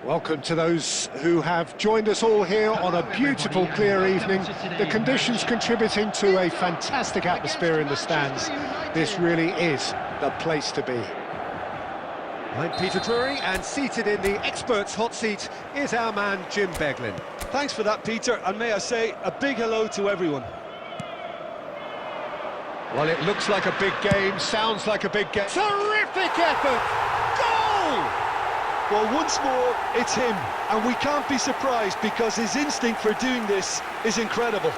Welcome to those who have joined us all here on a beautiful, clear evening. The conditions contributing to a fantastic atmosphere in the stands. This really is the place to be. I'm Peter Drury, and seated in the experts' hot seat is our man Jim Beglin. Thanks for that, Peter, and may I say a big hello to everyone. Well, it looks like a big game, sounds like a big game. Terrific effort! Goal! Well, once more, it's him, and we can't be surprised because his instinct for doing this is incredible.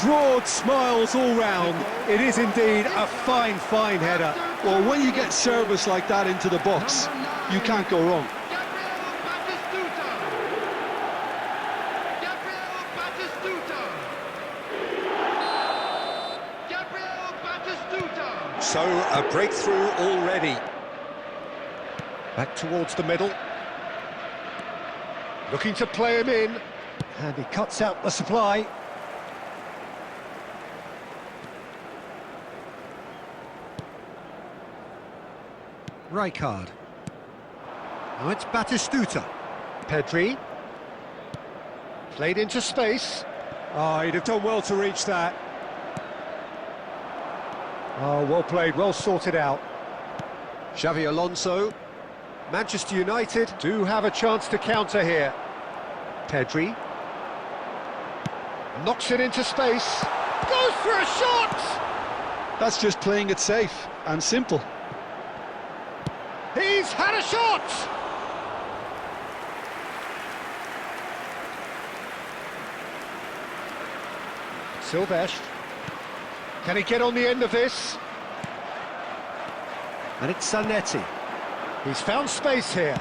Broad smiles all round. It is indeed a fine, fine header. Well, when you get service like that into the box, you can't go wrong. So, a breakthrough already. Back towards the middle. Looking to play him in. And he cuts out the supply. Rijkaard. Now it's Batistuta. Pedri. Played into space. Oh, he'd have done well to reach that. Oh, well played, well sorted out. Xabi Alonso. Manchester United do have a chance to counter here. Pedri. Knocks it into space. Goes for a shot! That's just playing it safe and simple. He's had a shot! Silvestre. Can he get on the end of this? And it's Zanetti. He's found space here.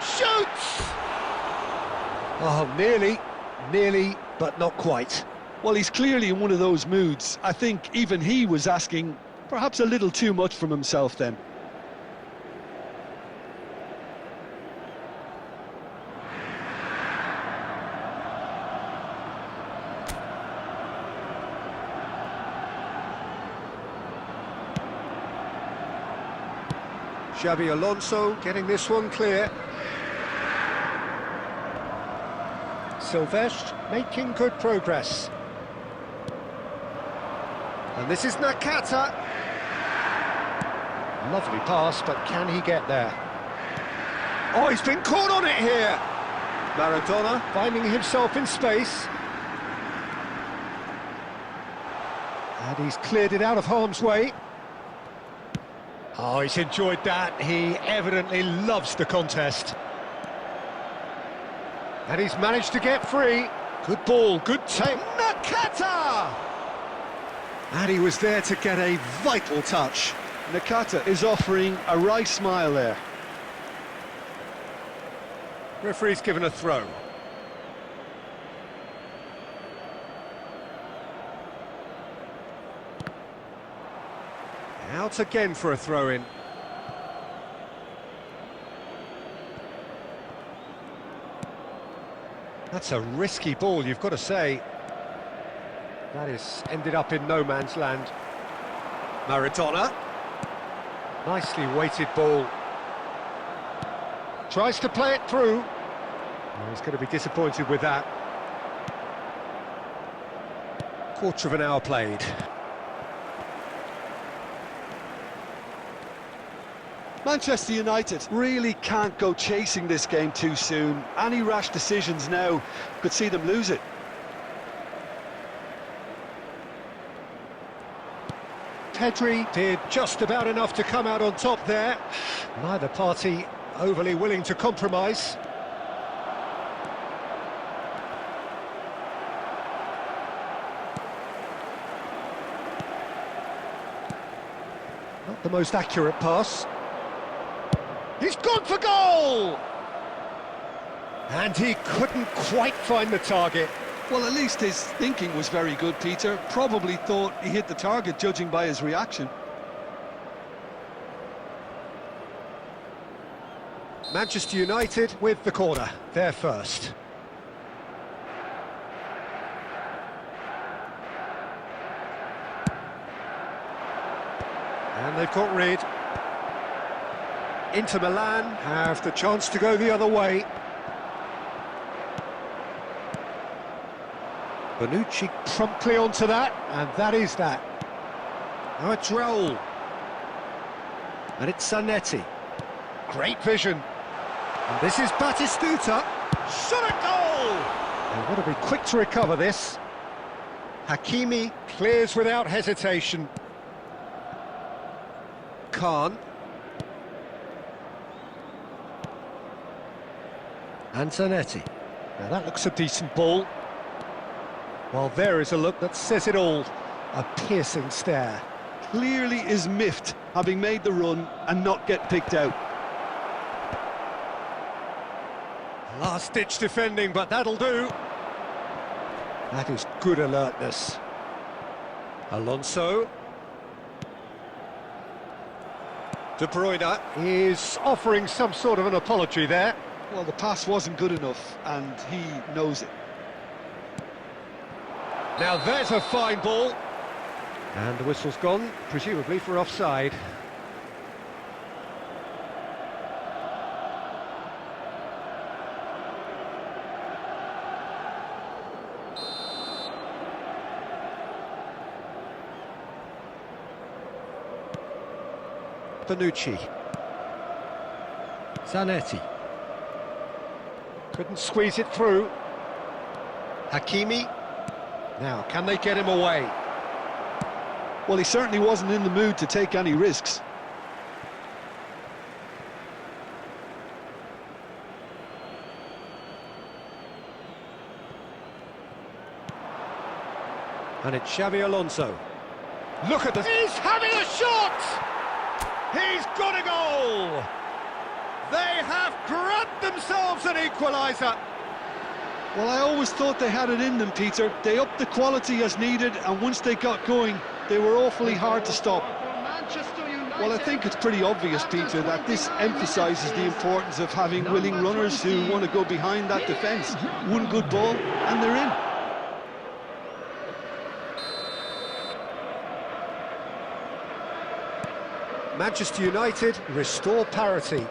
Shoots! Oh, nearly, but not quite. Well, he's clearly in one of those moods. I think even he was asking perhaps a little too much from himself then. Xabi Alonso getting this one clear. Silvestre making good progress. And this is Nakata. Lovely pass, but can he get there? Oh, he's been caught on it here! Maradona finding himself in space. And he's cleared it out of harm's way. Oh, he's enjoyed that. He evidently loves the contest. And he's managed to get free. Good ball, good take. Nakata! And he was there to get a vital touch. Nakata is offering a right smile there. Referee's given a throw. Out again for a throw-in. That's a risky ball, you've got to say. That is ended up in no man's land. Maradona. Nicely weighted ball. Tries to play it through. Oh, he's going to be disappointed with that. Quarter of an hour played. Manchester United really can't go chasing this game too soon. Any rash decisions now could see them lose it. Pedri did just about enough to come out on top there. Neither party overly willing to compromise. Not the most accurate pass. He's gone for goal! And he couldn't quite find the target. Well, at least his thinking was very good, Peter. Probably thought he hit the target, judging by his reaction. Manchester United with the corner, they're first. And they've got rid. Inter Milan have the chance to go the other way. Bonucci promptly onto that, and that is that. Now it's Raul. And it's Zanetti. Great vision. And this is Batistuta. Shot at goal! They want to be quick to recover this. Hakimi clears without hesitation. Khan. And Zanetti. Now that looks a decent ball. Well, there is a look that says it all. A piercing stare. Clearly is miffed, having made the run and not get picked out. Last-ditch defending, but that'll do. That is good alertness. Alonso. De Bruyne is offering some sort of an apology there. Well, the pass wasn't good enough, and he knows it. Now there's a fine ball. And the whistle's gone, presumably for offside. Bonucci. Zanetti. Couldn't squeeze it through. Hakimi. Now, can they get him away? Well, he certainly wasn't in the mood to take any risks. And it's Xabi Alonso. Look at this. He's having a shot! He's got a goal! They have grabbed themselves an equaliser. Well, I always thought they had it in them, Peter. They upped the quality as needed, and once they got going, they were awfully hard to stop. Well, I think it's pretty obvious, Peter, that this emphasises the importance of having willing runners who want to go behind that defence. One good ball, and they're in. Manchester United restore parity.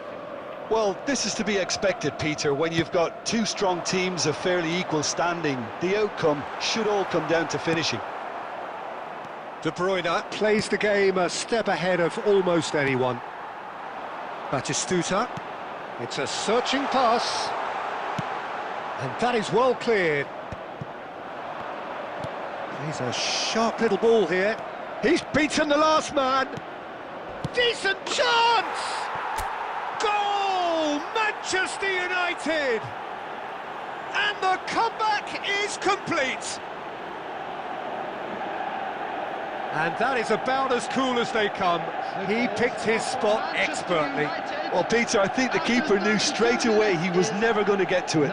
Well, this is to be expected, Peter, when you've got two strong teams of fairly equal standing. The outcome should all come down to finishing. De Bruyne plays the game a step ahead of almost anyone. Batistuta. It's a searching pass. And that is well cleared. He's a sharp little ball here. He's beaten the last man. Decent chance! Goal! Manchester United! And the comeback is complete! And that is about as cool as they come. He picked his spot expertly. Well, Peter, I think the keeper knew straight away he was never going to get to it.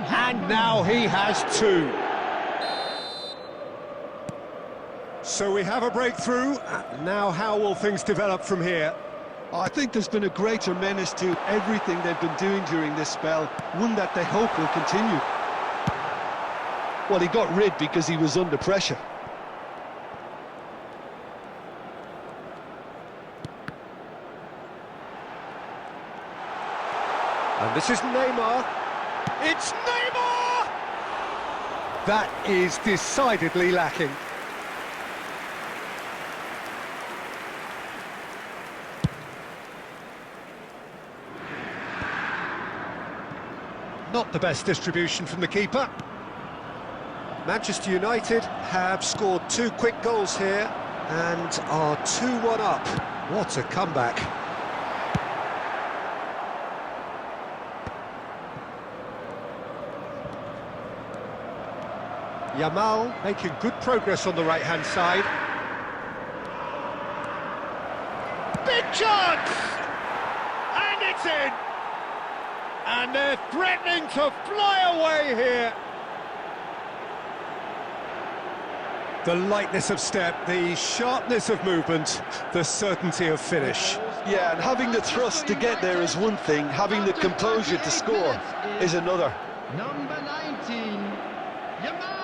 And now he has two. So we have a breakthrough. Now how will things develop from here? I think there's been a greater menace to everything they've been doing during this spell, one that they hope will continue. Well, he got rid because he was under pressure. And this is Neymar. It's Neymar! That is decidedly lacking. Not the best distribution from the keeper. Manchester United have scored two quick goals here and are 2-1 up. What a comeback. Yamal making good progress on the right-hand side. Big chance! And it's in! And they're threatening to fly away here. The lightness of step, the sharpness of movement, the certainty of finish. Yeah, and having the thrust to get there is one thing, having the composure to score is another. Number 19, Yamal.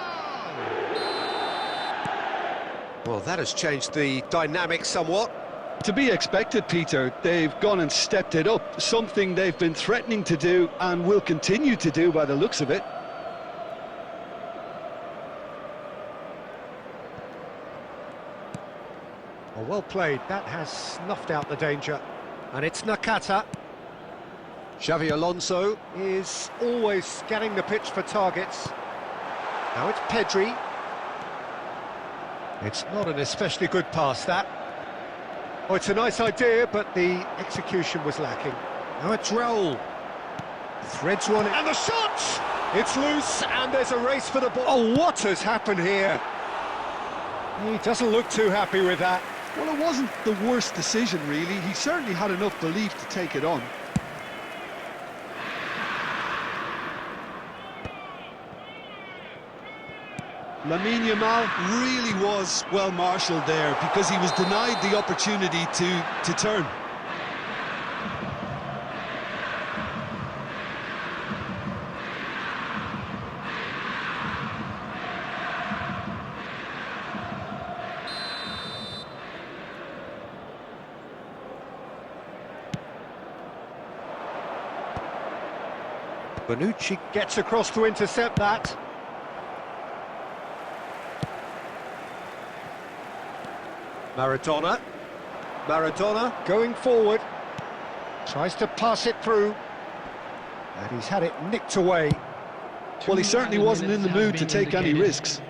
Well, that has changed the dynamic somewhat. To be expected, Peter. They've gone and stepped it up, something they've been threatening to do and will continue to do by the looks of it. Oh, well played. That has snuffed out the danger. And it's Nakata. Xavi Alonso is always scanning the pitch for targets. Now it's Pedri. It's not an especially good pass, that. Oh, it's a nice idea, but the execution was lacking. Now it's Raul. Threads one, and the shot! It's loose, and there's a race for the ball. Oh, what has happened here? He doesn't look too happy with that. Well, it wasn't the worst decision, really. He certainly had enough belief to take it on. Lamine Yamal really was well marshalled there because he was denied the opportunity to turn. Bonucci gets across to intercept that. Maradona going forward, tries to pass it through, and he's had it nicked away. Well, he certainly wasn't in the mood to take any risks.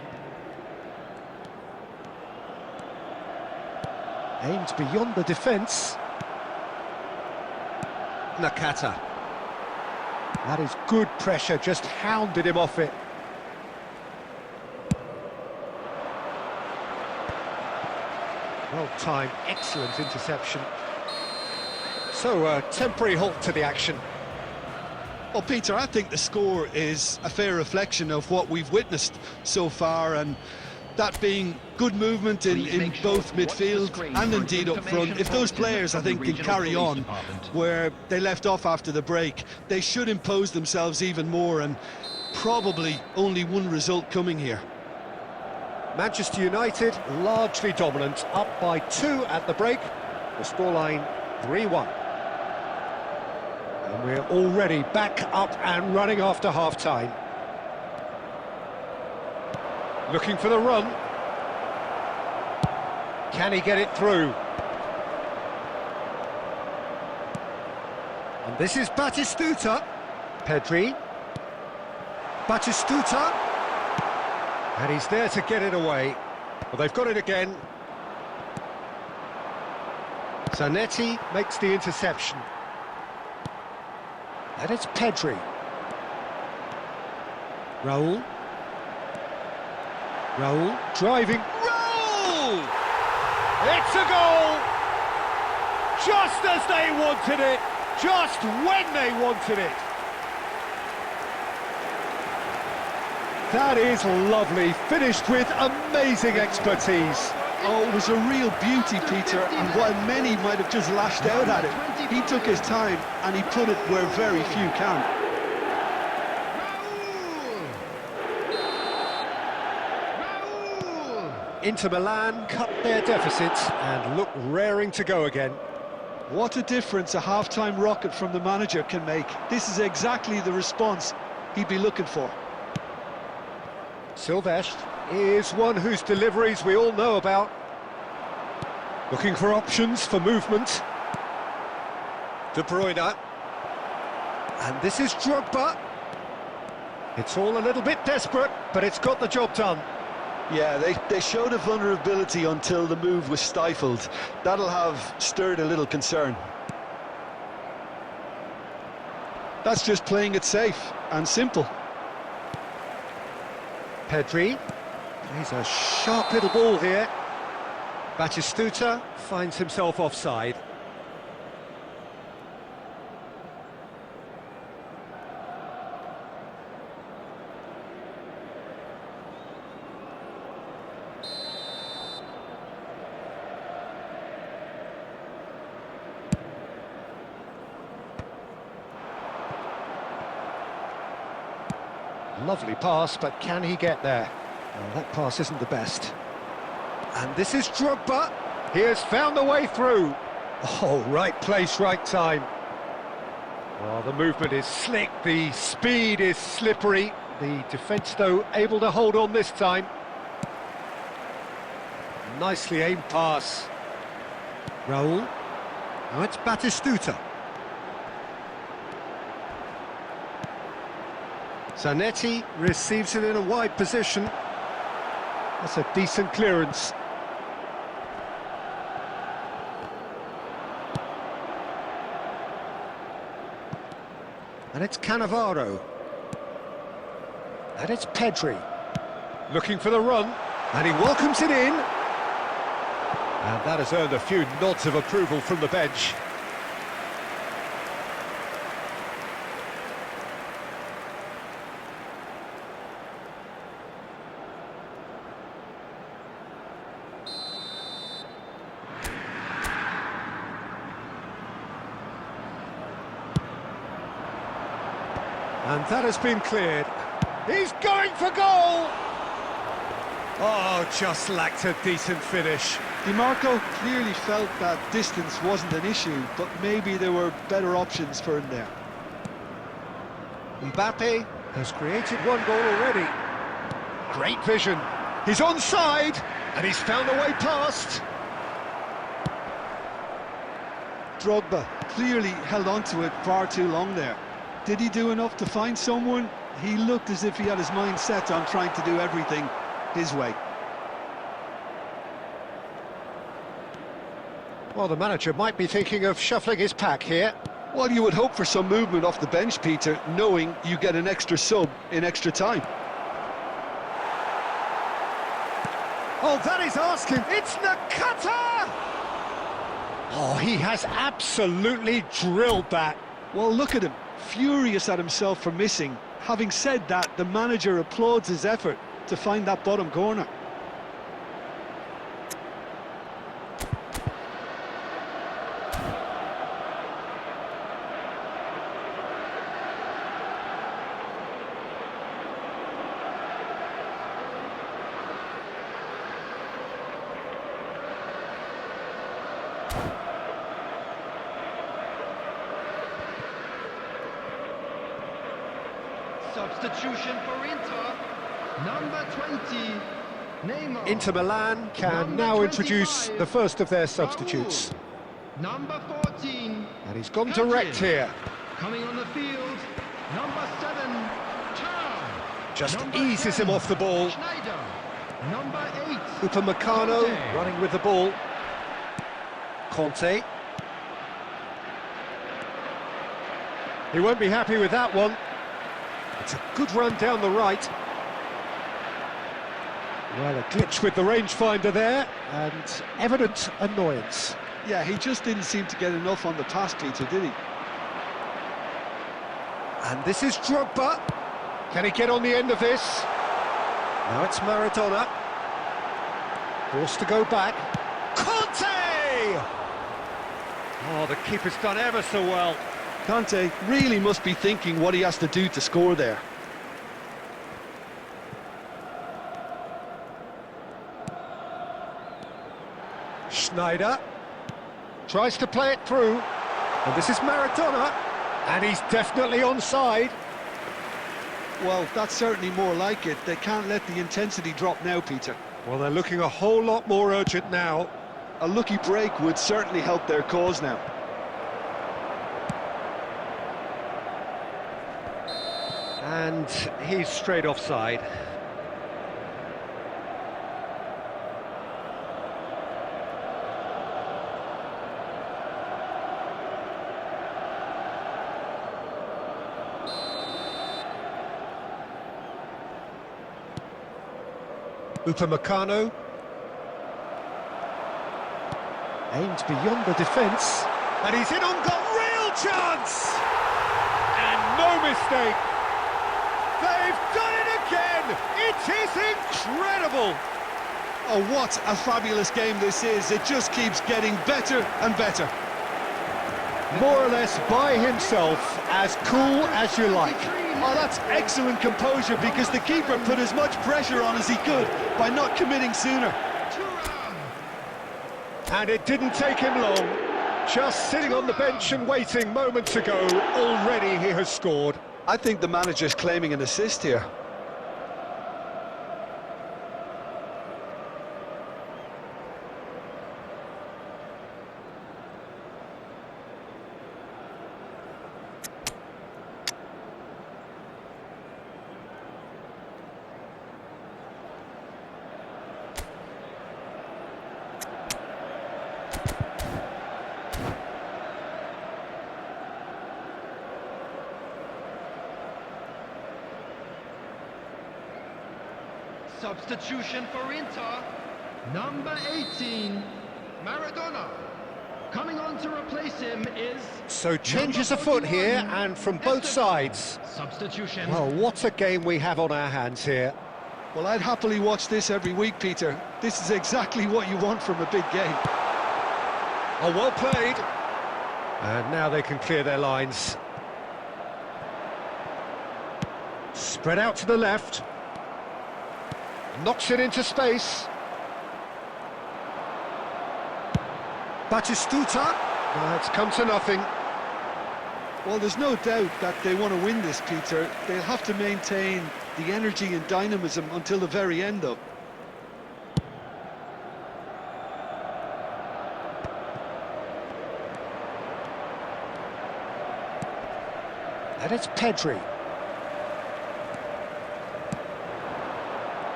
Aimed beyond the defence. Nakata. That is good pressure, just hounded him off it. Well-timed, excellent interception. So, a temporary halt to the action. Well, Peter, I think the score is a fair reflection of what we've witnessed so far, and that being good movement in both midfield and indeed up front. If those players, I think, can carry on where they left off after the break, they should impose themselves even more, and probably only one result coming here. Manchester United largely dominant, up by 2 at the break. The scoreline 3-1. And we're already back up and running after half-time. Looking for the run. Can he get it through? And this is Batistuta. Pedri. Batistuta. And he's there to get it away. Well, they've got it again. Zanetti makes the interception. And it's Pedri. Raul. Raul driving. Raul! It's a goal! Just as they wanted it. Just when they wanted it. That is lovely, finished with amazing expertise. Oh, it was a real beauty, Peter, and while many might have just lashed out at it, he took his time and he put it where very few can. Inter Milan cut their deficit and look raring to go again. What a difference a half-time rocket from the manager can make. This is exactly the response he'd be looking for. Silvestre is one whose deliveries we all know about. Looking for options for movement. De Bruyne. And this is Drogba. It's all a little bit desperate, but it's got the job done. Yeah, they showed a vulnerability until the move was stifled. That'll have stirred a little concern. That's just playing it safe and simple. Pedri plays a sharp little ball here. Batistuta finds himself offside. Lovely pass, but can he get there? Well, that pass isn't the best. And this is Drogba. He has found the way through. Oh, right place, right time. Oh, the movement is slick, the speed is slippery. The defence, though, able to hold on this time. Nicely aimed pass. Raul. Now it's Batistuta. Zanetti receives it in a wide position. That's a decent clearance. And it's Cannavaro. And it's Pedri. Looking for the run. And he welcomes it in. And that has earned a few nods of approval from the bench. And that has been cleared. He's going for goal! Oh, just lacked a decent finish. DiMarco clearly felt that distance wasn't an issue, but maybe there were better options for him there. Mbappe has created one goal already. Great vision. He's onside, and he's found a way past. Drogba clearly held on to it far too long there. Did he do enough to find someone? He looked as if he had his mind set on trying to do everything his way. Well, the manager might be thinking of shuffling his pack here. Well, you would hope for some movement off the bench, Peter, knowing you get an extra sub in extra time. Oh, that is asking. It's Nakata! Oh, he has absolutely drilled that. Well, look at him, furious at himself for missing. Having said that, the manager applauds his effort to find that bottom corner. Substitution for Inter. Number 20, Neymar. Inter Milan can Number now introduce 25, the first of their substitutes. Raul. Number 14, And he's gone Kante. direct here. Coming on the field, number 7, Tarr. Just Number eases 10, him off the ball. Schneider. Number 8, Upamecano Conte. running with the ball. Conte. He won't be happy with that one. It's a good run down the right. Well, a glitch with the rangefinder there, and evident annoyance. Yeah, he just didn't seem to get enough on the pass, Peter, did he? And this is Drogba. Can he get on the end of this? Now it's Maradona. Forced to go back. Conte! Oh, the keeper's done ever so well. Conte really must be thinking what he has to do to score there. Schneider tries to play it through, and this is Maradona, and he's definitely onside. Well, that's certainly more like it. They can't let the intensity drop now, Peter. Well, they're looking a whole lot more urgent now. A lucky break would certainly help their cause now. And he's straight offside. Upamecano. Aimed beyond the defence. And he's in on goal. Real chance! And no mistake. They've done it again! It is incredible! Oh, what a fabulous game this is. It just keeps getting better and better. More or less by himself, as cool as you like. Oh, that's excellent composure because the keeper put as mumuch pressure on as he could by not committing sooner. And it didn't take him long. Just sitting on the bench and waiting moments ago, already he has scored. I think the manager's claiming an assist here. Substitution for Inter, number 18, Maradona. Coming on to replace him is... So changes afoot here, and from both sides. Substitution. Well, what a game we have on our hands here. Well, I'd happily watch this every week, Peter. This is exactly what you want from a big game. Oh, well played. And now they can clear their lines. Spread out to the left. Knocks it into space. Batistuta. It's come to nothing. Well, there's no doubt that they want to win this, Peter. They'll have to maintain the energy and dynamism until the very end, though. And it's Pedri.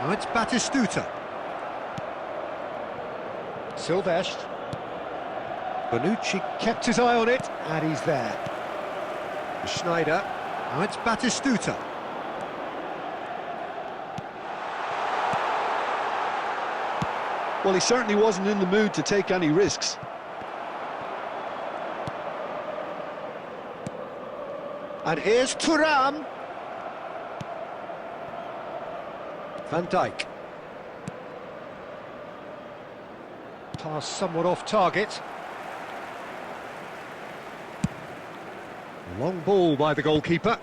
Now it's Batistuta. Silvestre. Bonucci kept his eye on it, and he's there. Schneider. Now it's Batistuta. Well, he certainly wasn't in the mood to take any risks. And here's Thuram. Van Dijk. Pass somewhat off target. Long ball by the goalkeeper.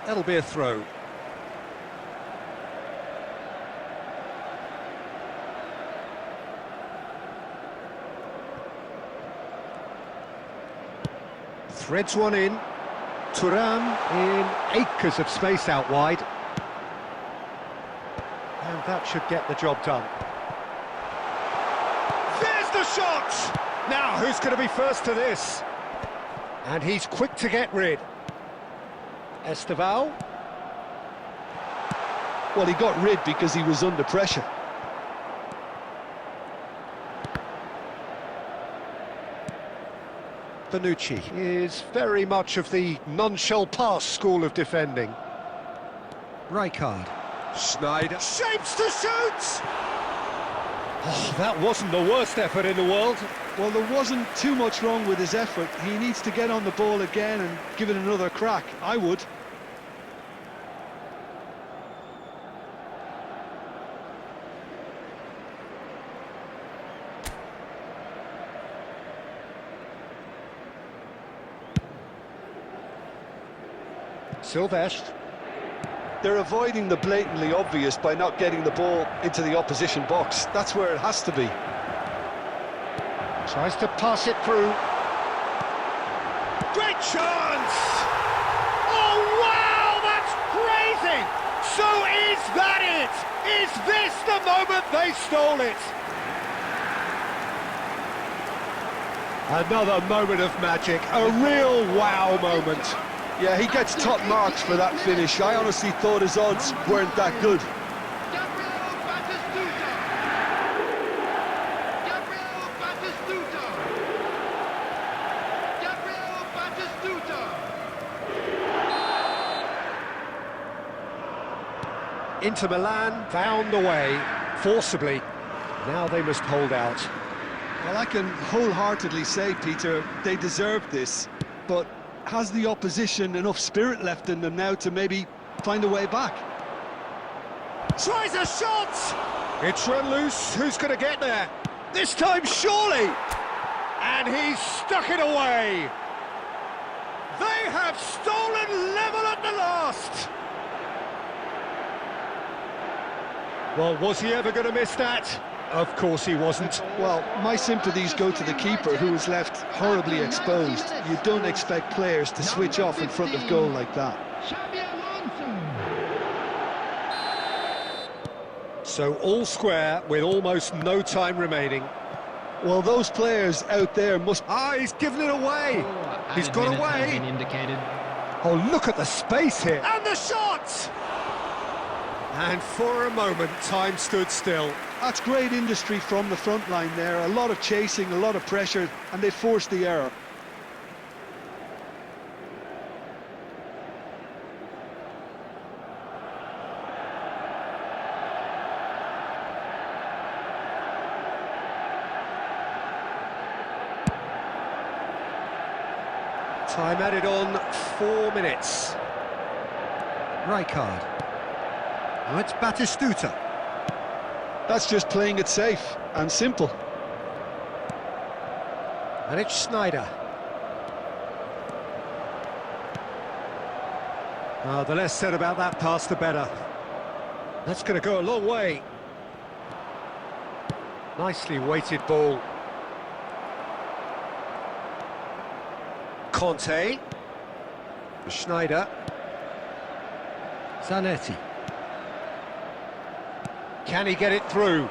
That'll be a throw. Threads one in. Thuram in acres of space out wide. And that should get the job done. There's the shot! Now, who's going to be first to this? And he's quick to get rid. Esteval. Well, he got rid because he was under pressure. Bonucci is very much of the non-shall-pass school of defending. Rijkaard. Schneider. Shapes to shoot! Oh, that wasn't the worst effort in the world. Well, there wasn't too much wrong with his effort. He needs to get on the ball again and give it another crack. I would. Silvestre. They're avoiding the blatantly obvious by not getting the ball into the opposition box. That's where it has to be. Tries to pass it through. Great chance! Oh, wow, that's crazy! So is that it? Is this the moment they stole it? Another moment of magic, a real wow moment. Yeah, he gets top marks for that finish. I honestly thought his odds weren't that good. Gabriel Batistuta. Gabriel Batistuta. Gabriel Batistuta. Inter Milan found a way, forcibly. Now they must hold out. Well, I can wholeheartedly say, Peter, they deserved this, but has the opposition enough spirit left in them now to maybe find a way back? Tries a shot! It's run loose, who's going to get there? This time, surely! And he's stuck it away! They have stolen level at the last! Well, was he ever going to miss that? Of course he wasn't. Well, my sympathies go to the keeper, who was left horribly exposed. You don't expect players to switch off in front of goal like that. So all square with almost no time remaining. Well, those players out there must... Ah, he's given it away. He's got away. Oh, look at the space here. And the shot! And for a moment, time stood still. That's great industry from the front line there. A lot of chasing, a lot of pressure, and they forced the error. Time added on 4 minutes. Rijkaard. Now it's Batistuta. That's just playing it safe and simple. And it's Sneijder. Oh, the less said about that pass, the better. That's going to go a long way. Nicely weighted ball. Conte. Sneijder. Zanetti. Can he get it through?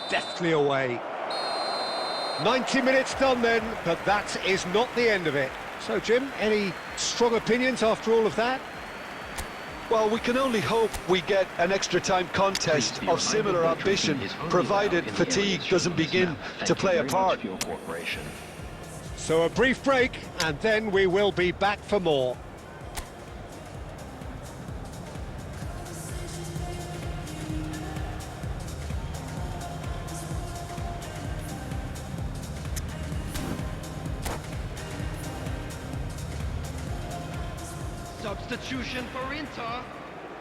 Deftly away. 90 minutes done then, but that is not the end of it. So, Jim, any strong opinions after all of that? Well, we can only hope we get an extra-time contest of similar ambition, provided fatigue doesn't begin to play a part. So a brief break, and then we will be back for more. Substitution for Inter,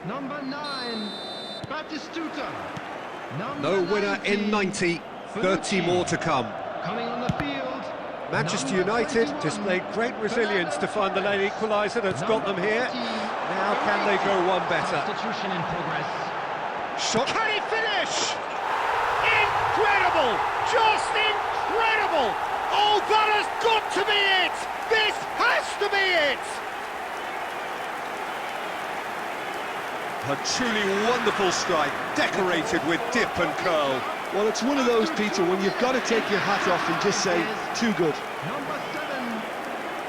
number 9, Batistuta. No winner in 90, 30 more to come. Coming on the field. Manchester United displayed great resilience to find the late equaliser that's got them here. Now can they go one better? Substitution in progress. Shot. Can he finish? Incredible! Just incredible! Oh, that has got to be it! This has to be it! A truly wonderful strike, decorated with dip and curl. Well, it's one of those, Peter, when you've got to take your hat off and just say, too good. Number 7,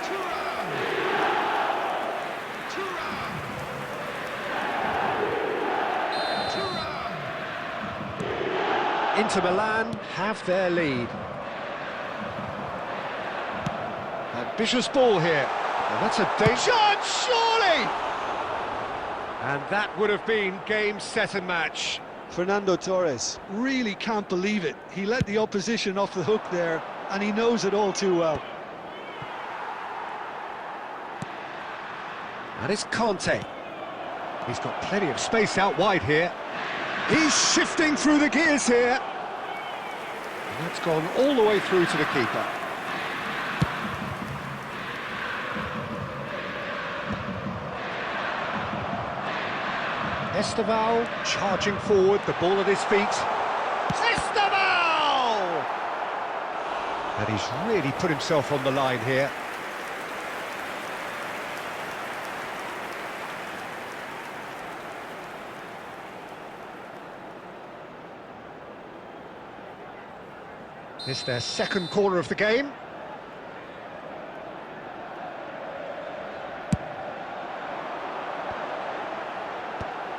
Thuram. Inter Milan have their lead. Ambitious ball here. Well, that's a danger shot, surely! And that would have been game, set and match. Fernando Torres really can't believe it. He let the opposition off the hook there, and he knows it all too well. And it's Conte. He's got plenty of space out wide here. He's shifting through the gears here. And that's gone all the way through to the keeper. Esteval charging forward, the ball at his feet. Esteval! And he's really put himself on the line here. It's their second corner of the game.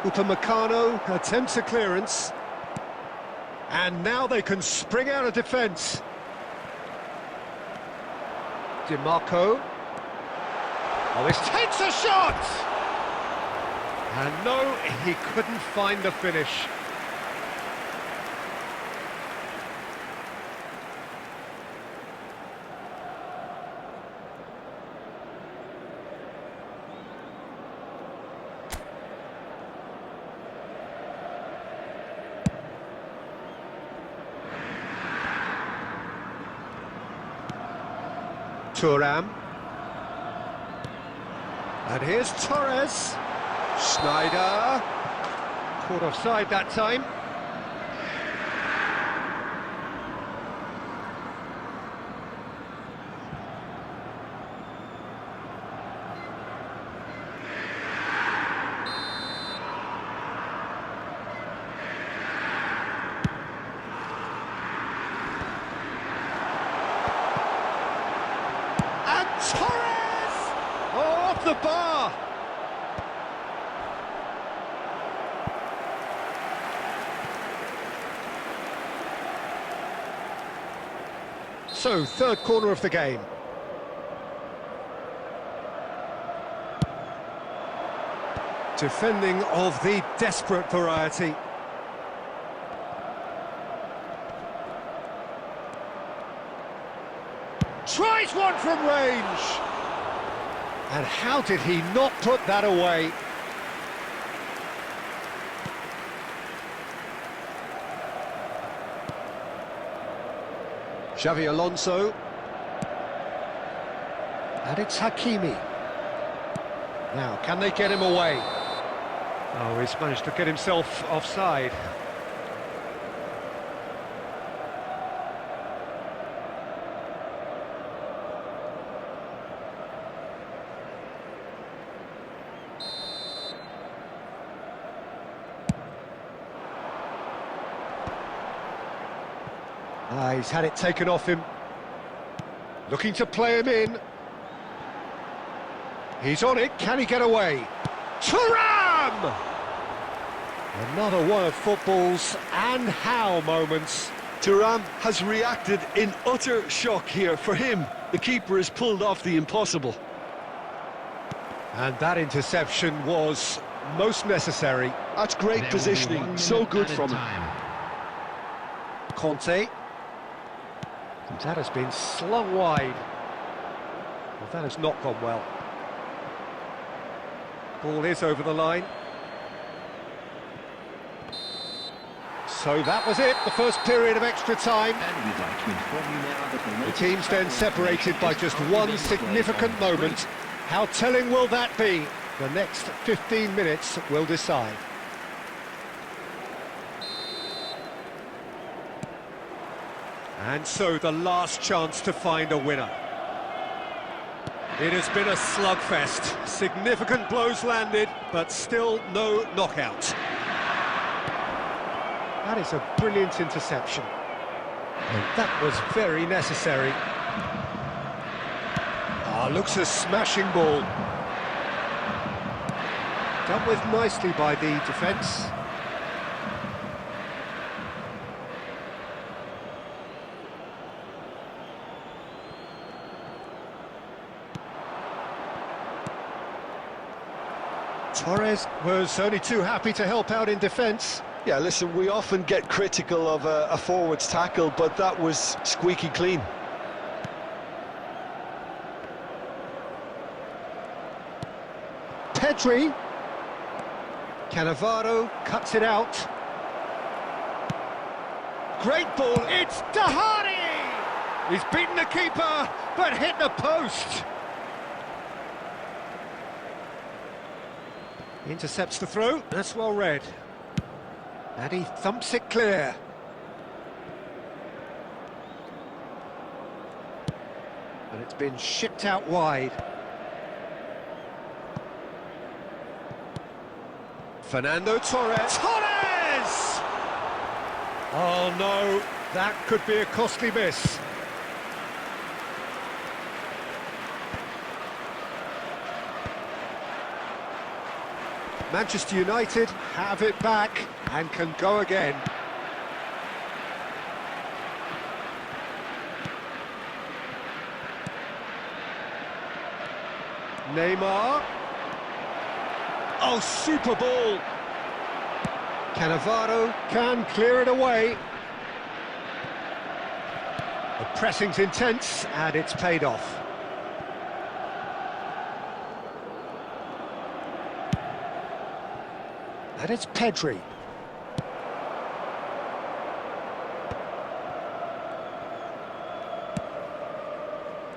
Upamecano attempts a clearance. And now they can spring out of defence. Di Marco. Oh, this takes a shot! And no, he couldn't find the finish. Thuram. And here's Torres. Schneider. Caught offside that time. And Torres! Oh, off the bar! So, third corner of the game. Defending of the desperate variety. Tries one from range! And how did he not put that away? Xavi Alonso. And it's Hakimi. Now, can they get him away? Oh, he's managed to get himself offside. He's had it taken off him. Looking to play him in. He's on it, can he get away? Thuram! Another one of football's and how moments. Thuram has reacted in utter shock here. For him, the keeper has pulled off the impossible. And that interception was most necessary. That's great positioning, so good from him. Conte. And that has been slung wide. Well, that has not gone well. Ball is over the line. So that was it, the first period of extra time. The teams then separated by just one significant moment. How telling will that be? The next 15 minutes will decide. And so the last chance to find a winner. It has been a slugfest. Significant blows landed, but still no knockout. That is a brilliant interception. And that was very necessary. Looks a smashing ball. Dealt with nicely by the defence. Torres was only too happy to help out in defence. Yeah, listen, we often get critical of a forward's tackle, but that was squeaky clean. Pedri. Cannavaro cuts it out. Great ball, it's Dahani! He's beaten the keeper, but hit the post. Intercepts the throw, that's well read. And he thumps it clear. And it's been shipped out wide. Fernando Torres. Torres! Oh no, that could be a costly miss. Manchester United have it back and can go again. Neymar. Oh, super ball. Cannavaro can clear it away. The pressing's intense and it's paid off. And it's Pedri.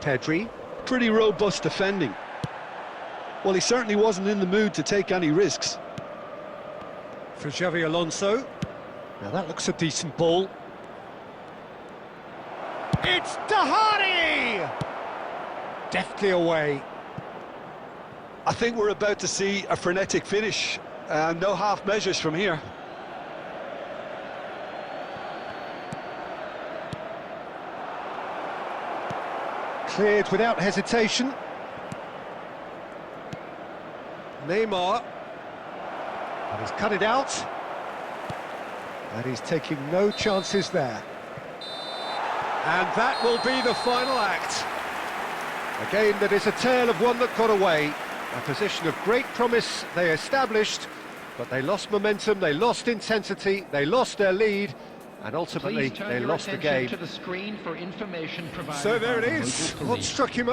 Pedri. Pretty robust defending. Well, he certainly wasn't in the mood to take any risks. For Xavi Alonso. Now that looks a decent ball. It's Dahani! Deftly away. I think we're about to see a frenetic finish. No half measures from here. Cleared without hesitation. Neymar. And he's cut it out. And he's taking no chances there. And that will be the final act. A game that is a tale of one that got away. A position of great promise they established, but they lost momentum, they lost intensity, they lost their lead, and ultimately they lost the game. To the screen for information provided So there it by the is. local What police. struck you most?